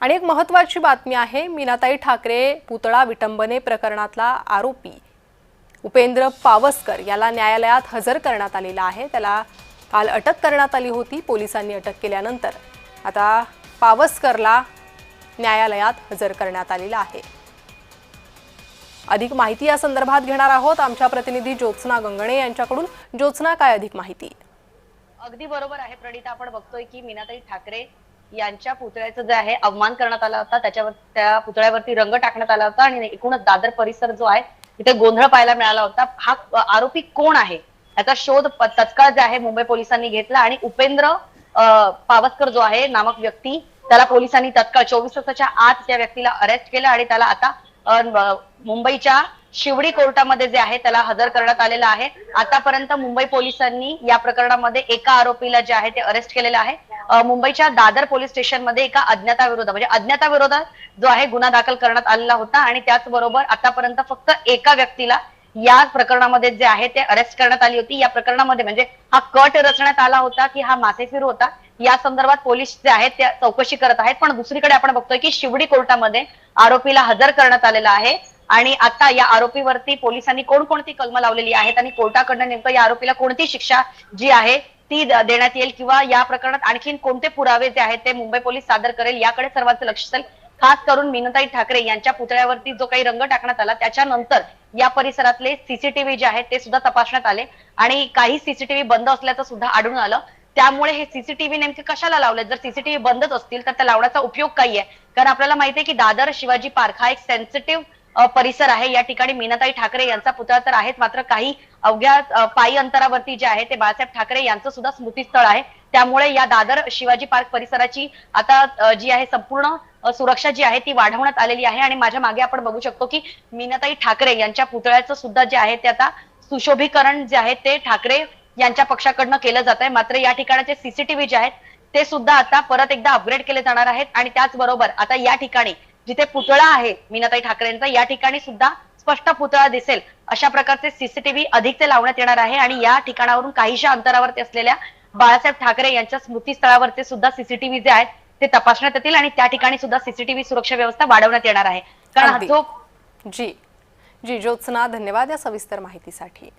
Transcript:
आणि एक महत्त्वाची बातमी आहे। मीनाताई ठाकरे पुतळा विटंबने प्रकरणातला आरोपी उपेंद्र पावसकर याला न्यायालयात हजर करण्यात आलेला आहे। त्याला काल अटक करण्यात आली होती। पोलिसांनी अटक केल्यानंतर आता पावसकरला न्यायालयात हजर करण्यात आलेला आहे। अधिक माहिती या संदर्भात घेणार आहोत आमच्या प्रतिनिधी ज्योत्स्ना गंगणे यांच्याकडून। ज्योत्स्ना, काय अधिक माहिती? अगदी बरोबर आहे प्रणिता, आपण बघतोय की मीनाताई ठाकरे यांच्या पुतळ्याचं जे आहे अवमान करण्यात आला होता, त्या पुतळ्यावरती रंग टाकण्यात आला होता आणि एकूणच दादर परिसर जो आहे तिथे गोंधळ पाहायला मिळाला होता। हा आरोपी कोण आहे याचा शोध तत्काळ जे आहे मुंबई पोलिसांनी घेतला आणि उपेंद्र पावसकर जो आहे नामक व्यक्ती, त्याला पोलिसांनी तत्काळ 24 तासाच्या आत त्या व्यक्तीला अरेस्ट केलं आणि त्याला आता मुंबईच्या शिवडी कोर्टामध्ये जे आहे त्याला हजर करण्यात आलेला आहे। आतापर्यंत मुंबई पोलिसांनी या प्रकरणामध्ये एका आरोपीला जे आहे ते अरेस्ट केलेलं आहे। मुंबईच्या दादर पोलीस स्टेशन मध्ये एका अज्ञाताविरोधात म्हणजे अज्ञाताविरोधात जो आहे गुन्हा दाखल करण्यात आलेला होता आणि त्याचबरोबर आतापर्यंत फक्त एका व्यक्तीला या प्रकरणामध्ये जे आहे ते अरेस्ट करण्यात आली होती। या प्रकरणामध्ये म्हणजे हा कट रचण्यात आला होता की हा माथेफिरू होता, या संदर्भात पोलीस जे आहेत ते चौकशी करत आहेत। पण दुसरीकडे आपण बघतोय की शिवडी कोर्टामध्ये आरोपीला हजर करण्यात आलेला आहे आणि आता या आरोपीवरती पोलिसांनी कोणकोणती कलम लावलेली आहेत आणि कोर्टाकडनं नेमकं या आरोपीला कोणती शिक्षा जी आहे ती देण्यात येईल किंवा या प्रकरणात आणखीन कोणते पुरावे जे आहेत ते मुंबई पोलीस सादर करेल याकडे सर्वांचं लक्ष असेल। खास करून मीनाताई ठाकरे यांच्या पुतळ्यावरती जो काही रंग टाकण्यात आला त्याच्यानंतर या परिसरातले सीसीटीव्ही जे आहेत ते सुद्धा तपासण्यात आले आणि काही सीसीटीव्ही बंद असल्याचं सुद्धा आढळून आलं। त्यामुळे हे सीसीटीव्ही नेमके कशाला लावले? जर सीसीटीव्ही बंदच असतील तर त्या लावण्याचा उपयोग काय आहे? कारण आपल्याला माहिती आहे की दादर शिवाजी पार्क हा एक सेन्सिटिव्ह परिसर आहे। या ठिकाणी मीनाताई ठाकरे यांचा पुतळा तर आहेच, मात्र काही अवघ्या पायी अंतरावरती जे आहे ते बाळासाहेब ठाकरे यांचं सुद्धा स्मृतीस्थळ आहे। त्यामुळे या दादर शिवाजी पार्क परिसराची आता जी आहे संपूर्ण सुरक्षा जी आहे ती वाढवण्यात आलेली आहे आणि माझ्या मागे आपण बघू शकतो की मीनाताई ठाकरे यांच्या पुतळ्याचं सुद्धा जे आहे ते आता सुशोभीकरण जे आहे ते ठाकरे यांच्या पक्षाकडनं केलं जात आहे। मात्र या ठिकाणचे सीसीटीव्ही जे आहेत ते सुद्धा आता परत एकदा अपग्रेड केले जाणार आहेत आणि त्याचबरोबर आता या ठिकाणी जिथे पुतळा आहे मीनाताई ठाकरेंचा या ठिकाणी सुद्धा स्पष्ट पुतळा दिसेल अशा प्रकारचे सीसीटीव्ही अधिकचे लावण्यात येणार आहे आणि या ठिकाणावरून काहीशा अंतरावरती असलेल्या बाळासाहेब ठाकरे यांच्या स्मृतीस्थळावरचे सुद्धा सीसीटीव्ही जे आहेत ते तपासण्यात येतील आणि त्या ठिकाणी सुद्धा सीसीटीव्ही सुरक्षा व्यवस्था वाढवण्यात येणार आहे। कारण जी ज्योत्स्ना, धन्यवाद या सविस्तर माहितीसाठी।